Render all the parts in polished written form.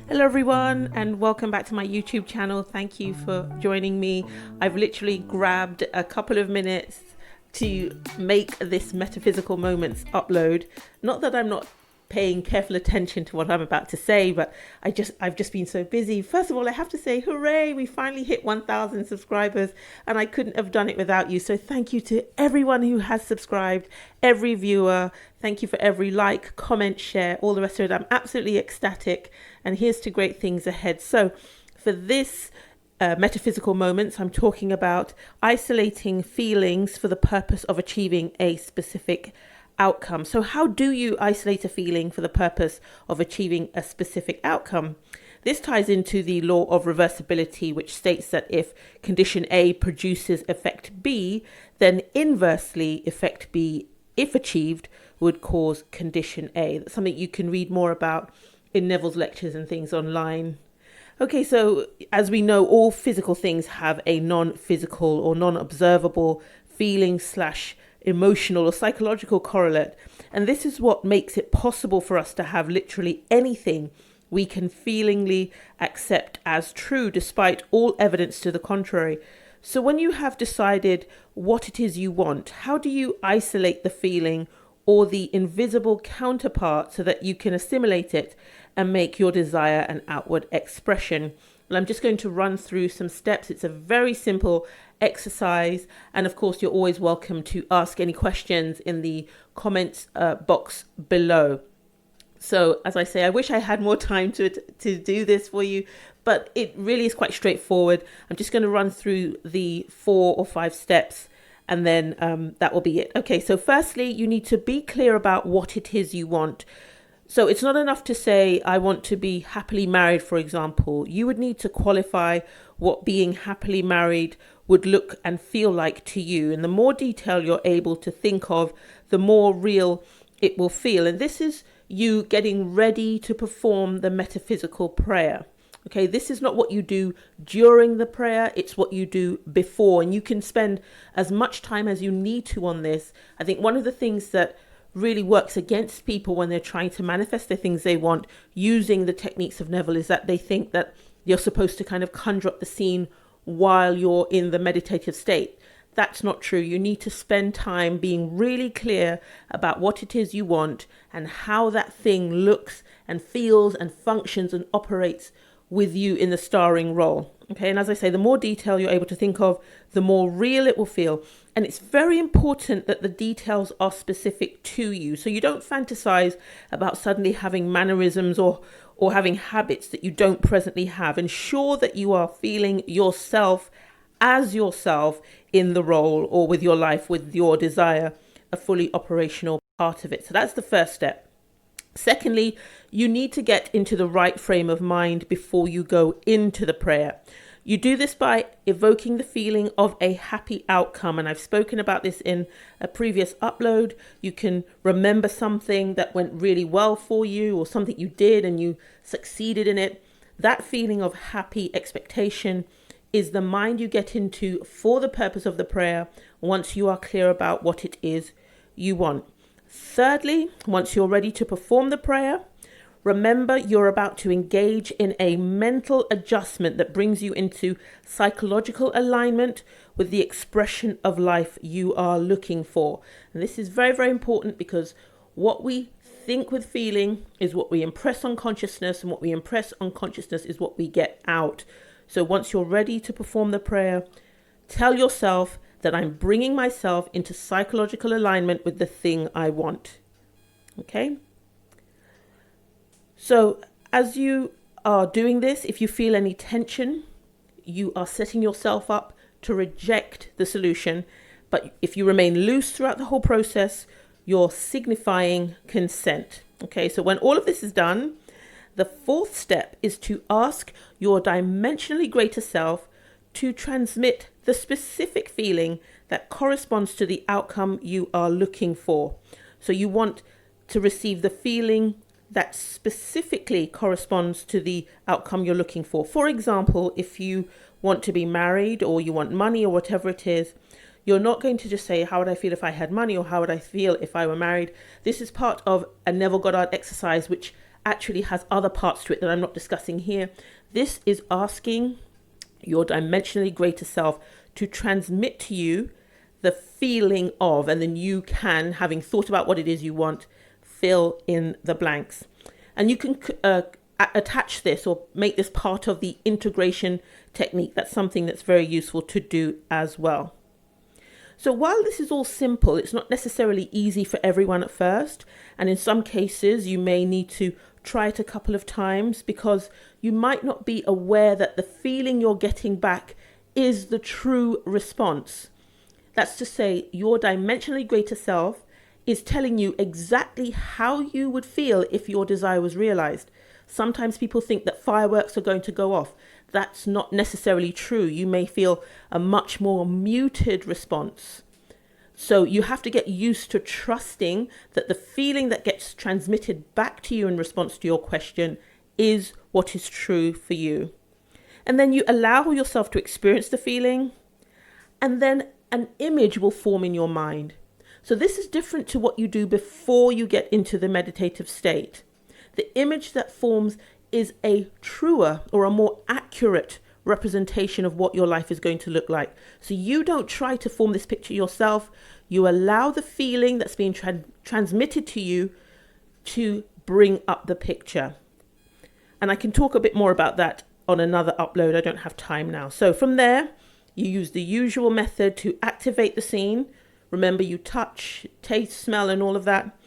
Hello everyone and welcome back to my YouTube channel. Thank you for joining me. I've literally grabbed a couple of minutes to make this Metaphysical Moments upload. Not that I'm not paying careful attention to what I'm about to say, but I've just been so busy. First of all, I have to say hooray, we finally hit 1,000 subscribers and I couldn't have done it without you. So thank you to everyone who has subscribed, every viewer. Thank you for every like, comment, share, all the rest of it. I'm absolutely ecstatic and here's to great things ahead. So for this Metaphysical Moments, I'm talking about isolating feelings for the purpose of achieving a specific outcome. So how do you isolate a feeling for the purpose of achieving a specific outcome? This ties into the law of reversibility, which states that if condition A produces effect B, then inversely effect B, if achieved, would cause condition A. That's something you can read more about in Neville's lectures and things online. Okay, so as we know, all physical things have a non-physical or non-observable feeling slash emotional or psychological correlate. And this is what makes it possible for us to have literally anything we can feelingly accept as true, despite all evidence to the contrary. So when you have decided what it is you want, how do you isolate the feeling or the invisible counterpart so that you can assimilate it and make your desire an outward expression? And I'm just going to run through some steps. It's a very simple exercise. And of course, you're always welcome to ask any questions in the comments box below. So as I say, I wish I had more time to do this for you, but it really is quite straightforward. I'm just going to run through the 4 or 5 steps and then that will be it. Okay, so firstly, you need to be clear about what it is you want. So it's not enough to say, I want to be happily married, for example. You would need to qualify what being happily married would look and feel like to you. And the more detail you're able to think of, the more real it will feel. And this is you getting ready to perform the metaphysical prayer. Okay, this is not what you do during the prayer, it's what you do before. And you can spend as much time as you need to on this. I think one of the things that really works against people when they're trying to manifest the things they want using the techniques of Neville is that they think that you're supposed to kind of conjure up the scene while you're in the meditative state. That's not true. You need to spend time being really clear about what it is you want and how that thing looks and feels and functions and operates with you in the starring role. Okay, and as I say, the more detail you're able to think of, the more real it will feel. And it's very important that the details are specific to you. So you don't fantasize about suddenly having mannerisms or having habits that you don't presently have. Ensure that you are feeling yourself as yourself in the role or with your life, with your desire, a fully operational part of it. So that's the first step. Secondly, you need to get into the right frame of mind before you go into the prayer. You do this by evoking the feeling of a happy outcome. And I've spoken about this in a previous upload. You can remember something that went really well for you or something you did and you succeeded in it. That feeling of happy expectation is the mind you get into for the purpose of the prayer once you are clear about what it is you want. Thirdly, once you're ready to perform the prayer, remember you're about to engage in a mental adjustment that brings you into psychological alignment with the expression of life you are looking for. And this is very, very important because what we think with feeling is what we impress on consciousness, and what we impress on consciousness is what we get out. So once you're ready to perform the prayer, tell yourself that I'm bringing myself into psychological alignment with the thing I want. Okay? So as you are doing this, if you feel any tension, you are setting yourself up to reject the solution. But if you remain loose throughout the whole process, you're signifying consent. Okay, so when all of this is done, the 4th step is to ask your dimensionally greater self to transmit the specific feeling that corresponds to the outcome you are looking for. So you want to receive the feeling that specifically corresponds to the outcome you're looking for. For example, if you want to be married or you want money or whatever it is, you're not going to just say, how would I feel if I had money or how would I feel if I were married? This is part of a Neville Goddard exercise, which actually has other parts to it that I'm not discussing here. This is asking your dimensionally greater self to transmit to you the feeling of, and then you can, having thought about what it is you want, fill in the blanks. And you can attach this or make this part of the integration technique. That's something that's very useful to do as well. So while this is all simple, it's not necessarily easy for everyone at first. And in some cases, you may need to try it a couple of times because you might not be aware that the feeling you're getting back is the true response. That's to say, your dimensionally greater self is telling you exactly how you would feel if your desire was realized. Sometimes people think that fireworks are going to go off. That's not necessarily true. You may feel a much more muted response. So you have to get used to trusting that the feeling that gets transmitted back to you in response to your question is what is true for you. And then you allow yourself to experience the feeling, and then an image will form in your mind. So this is different to what you do before you get into the meditative state. The image that forms is a truer or a more accurate representation of what your life is going to look like. So you don't try to form this picture yourself. You allow the feeling that's being transmitted to you to bring up the picture. And I can talk a bit more about that on another upload. I don't have time now. So from there, you use the usual method to activate the scene. Remember, you touch, taste, smell, and all of that.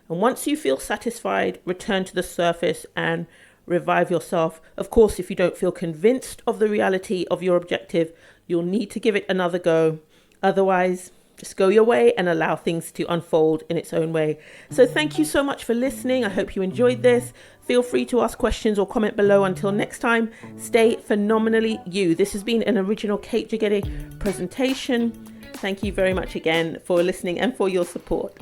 And once you feel satisfied, return to the surface and revive yourself. Of course, if you don't feel convinced of the reality of your objective, you'll need to give it another go. Otherwise, just go your way and allow things to unfold in its own way. So thank you so much for listening. I hope you enjoyed this. Feel free to ask questions or comment below. Until next time, stay phenomenally you. This has been an original Kate Jegede presentation. Thank you very much again for listening and for your support.